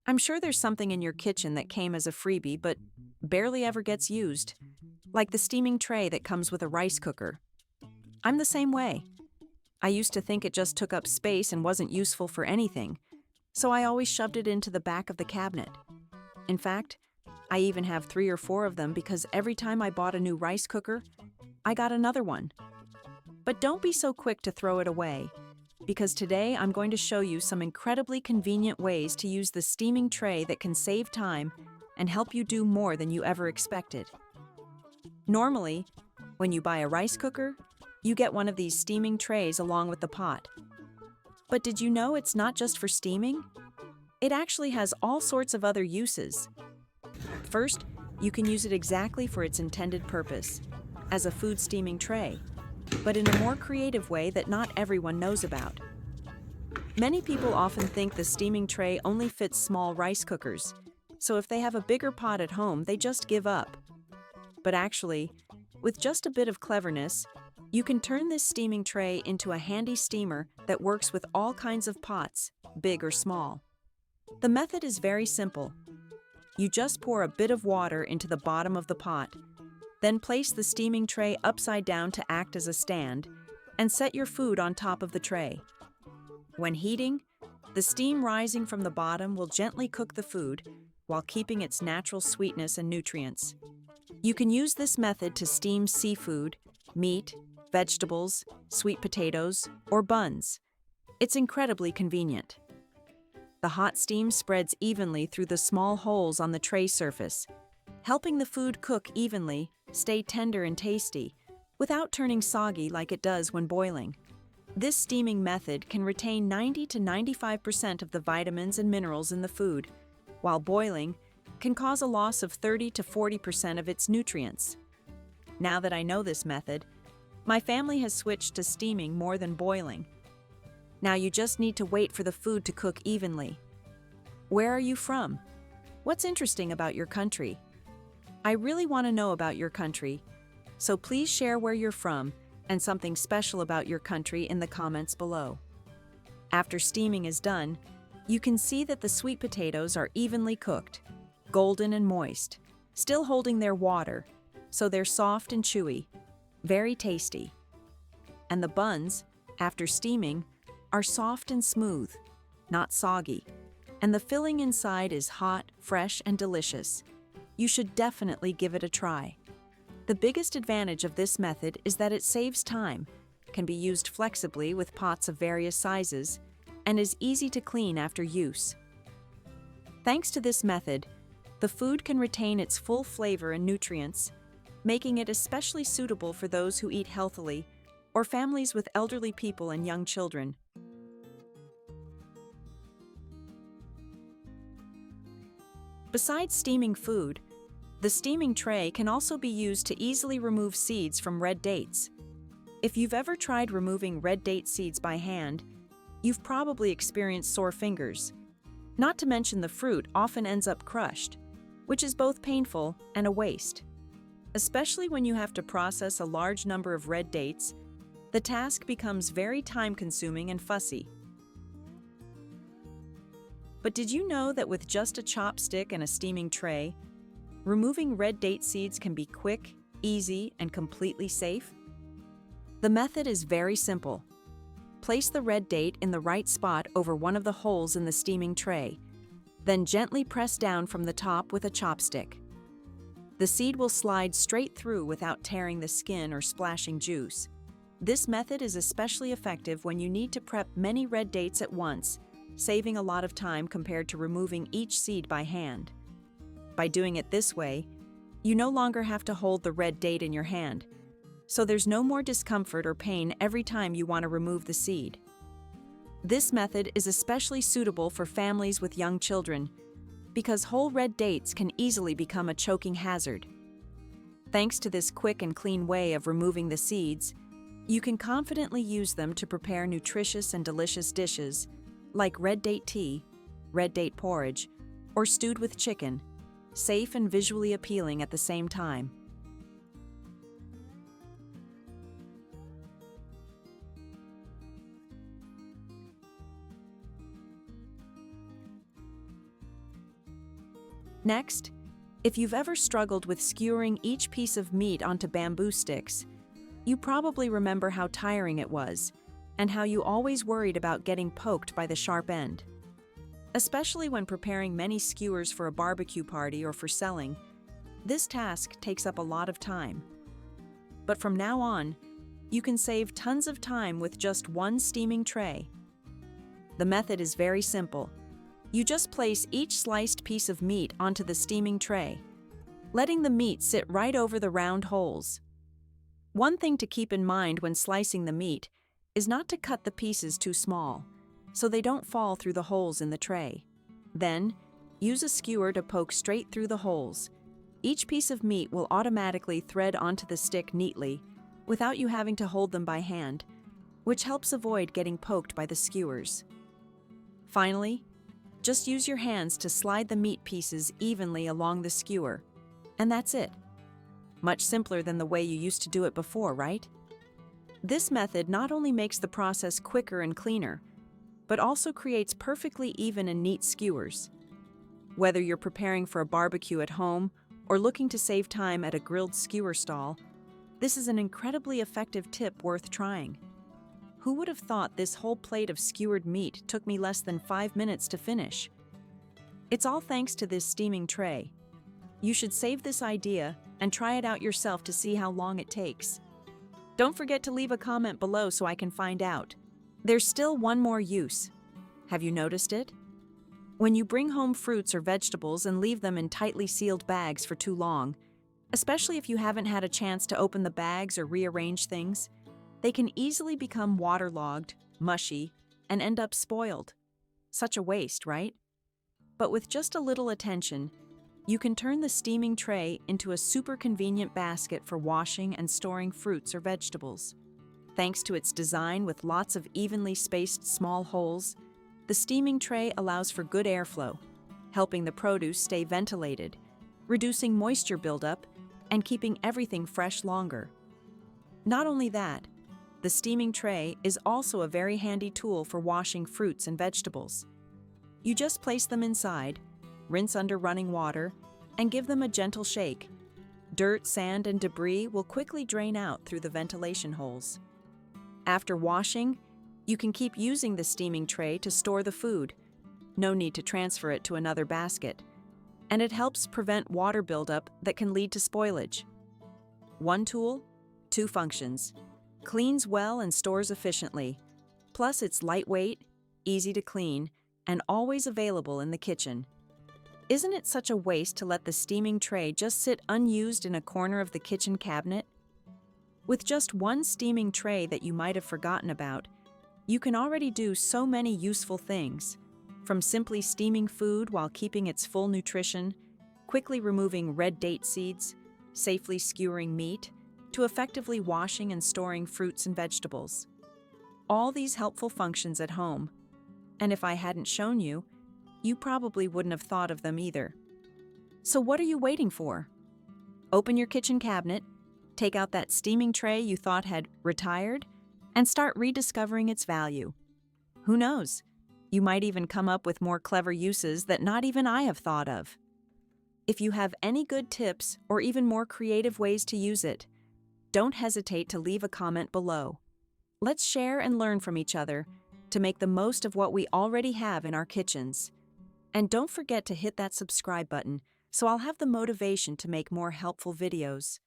I'm sure there's something in your kitchen that came as a freebie but barely ever gets used, like the steaming tray that comes with a rice cooker. I'm the same way. I used to think it just took up space and wasn't useful for anything, so I always shoved it into the back of the cabinet. In fact, I even have 3 or 4 of them because every time I bought a new rice cooker, I got another one. But don't be so quick to throw it away, because today I'm going to show you some incredibly convenient ways to use the steaming tray that can save time and help you do more than you ever expected. Normally, when you buy a rice cooker, you get one of these steaming trays along with the pot. But did you know it's not just for steaming? It actually has all sorts of other uses. First, you can use it exactly for its intended purpose, as a food steaming tray, but in a more creative way that not everyone knows about. Many people often think the steaming tray only fits small rice cookers, so if they have a bigger pot at home, they just give up. But actually, with just a bit of cleverness, you can turn this steaming tray into a handy steamer that works with all kinds of pots, big or small. The method is very simple. You just pour a bit of water into the bottom of the pot, then place the steaming tray upside down to act as a stand, and set your food on top of the tray. When heating, the steam rising from the bottom will gently cook the food while keeping its natural sweetness and nutrients. You can use this method to steam seafood, meat, vegetables, sweet potatoes, or buns. It's incredibly convenient. The hot steam spreads evenly through the small holes on the tray surface, helping the food cook evenly, stay tender and tasty, without turning soggy like it does when boiling. This steaming method can retain 90 to 95% of the vitamins and minerals in the food, while boiling can cause a loss of 30 to 40% of its nutrients. Now that I know this method, my family has switched to steaming more than boiling. Now you just need to wait for the food to cook evenly. Where are you from? What's interesting about your country? I really want to know about your country, so please share where you're from and something special about your country in the comments below. After steaming is done, you can see that the sweet potatoes are evenly cooked, golden and moist, still holding their water, so they're soft and chewy, very tasty. And the buns, after steaming, are soft and smooth, not soggy, and the filling inside is hot, fresh, and delicious. You should definitely give it a try. The biggest advantage of this method is that it saves time, can be used flexibly with pots of various sizes, and is easy to clean after use. Thanks to this method, the food can retain its full flavor and nutrients, making it especially suitable for those who eat healthily or families with elderly people and young children. Besides steaming food, the steaming tray can also be used to easily remove seeds from red dates. If you've ever tried removing red date seeds by hand, you've probably experienced sore fingers. Not to mention the fruit often ends up crushed, which is both painful and a waste. Especially when you have to process a large number of red dates, the task becomes very time-consuming and fussy. But did you know that with just a chopstick and a steaming tray, removing red date seeds can be quick, easy, and completely safe? The method is very simple. Place the red date in the right spot over one of the holes in the steaming tray, then gently press down from the top with a chopstick. The seed will slide straight through without tearing the skin or splashing juice. This method is especially effective when you need to prep many red dates at once, saving a lot of time compared to removing each seed by hand. By doing it this way, you no longer have to hold the red date in your hand, so there's no more discomfort or pain every time you want to remove the seed. This method is especially suitable for families with young children, because whole red dates can easily become a choking hazard. Thanks to this quick and clean way of removing the seeds, you can confidently use them to prepare nutritious and delicious dishes like red date tea, red date porridge, or stewed with chicken, safe and visually appealing at the same time. Next, if you've ever struggled with skewering each piece of meat onto bamboo sticks, you probably remember how tiring it was and how you always worried about getting poked by the sharp end. Especially when preparing many skewers for a barbecue party or for selling, this task takes up a lot of time. But from now on, you can save tons of time with just one steaming tray. The method is very simple. You just place each sliced piece of meat onto the steaming tray, letting the meat sit right over the round holes. One thing to keep in mind when slicing the meat is not to cut the pieces too small, so they don't fall through the holes in the tray. Then, use a skewer to poke straight through the holes. Each piece of meat will automatically thread onto the stick neatly, without you having to hold them by hand, which helps avoid getting poked by the skewers. Finally, just use your hands to slide the meat pieces evenly along the skewer, and that's it. Much simpler than the way you used to do it before, right? This method not only makes the process quicker and cleaner, but also creates perfectly even and neat skewers. Whether you're preparing for a barbecue at home or looking to save time at a grilled skewer stall, this is an incredibly effective tip worth trying. Who would have thought this whole plate of skewered meat took me less than 5 minutes to finish? It's all thanks to this steaming tray. You should save this idea and try it out yourself to see how long it takes. Don't forget to leave a comment below so I can find out. There's still one more use. Have you noticed it? When you bring home fruits or vegetables and leave them in tightly sealed bags for too long, especially if you haven't had a chance to open the bags or rearrange things, they can easily become waterlogged, mushy, and end up spoiled. Such a waste, right? But with just a little attention, you can turn the steaming tray into a super convenient basket for washing and storing fruits or vegetables. Thanks to its design with lots of evenly spaced small holes, the steaming tray allows for good airflow, helping the produce stay ventilated, reducing moisture buildup, and keeping everything fresh longer. Not only that, the steaming tray is also a very handy tool for washing fruits and vegetables. You just place them inside, rinse under running water, and give them a gentle shake. Dirt, sand, and debris will quickly drain out through the ventilation holes. After washing, you can keep using the steaming tray to store the food. No need to transfer it to another basket. And it helps prevent water buildup that can lead to spoilage. One tool, two functions. Cleans well and stores efficiently. Plus, it's lightweight, easy to clean, and always available in the kitchen. Isn't it such a waste to let the steaming tray just sit unused in a corner of the kitchen cabinet? With just one steaming tray that you might have forgotten about, you can already do so many useful things, from simply steaming food while keeping its full nutrition, quickly removing red date seeds, safely skewering meat, to effectively washing and storing fruits and vegetables. All these helpful functions at home. And if I hadn't shown you, you probably wouldn't have thought of them either. So what are you waiting for? Open your kitchen cabinet, take out that steaming tray you thought had retired, and start rediscovering its value. Who knows? You might even come up with more clever uses that not even I have thought of. If you have any good tips or even more creative ways to use it, don't hesitate to leave a comment below. Let's share and learn from each other to make the most of what we already have in our kitchens. And don't forget to hit that subscribe button so I'll have the motivation to make more helpful videos.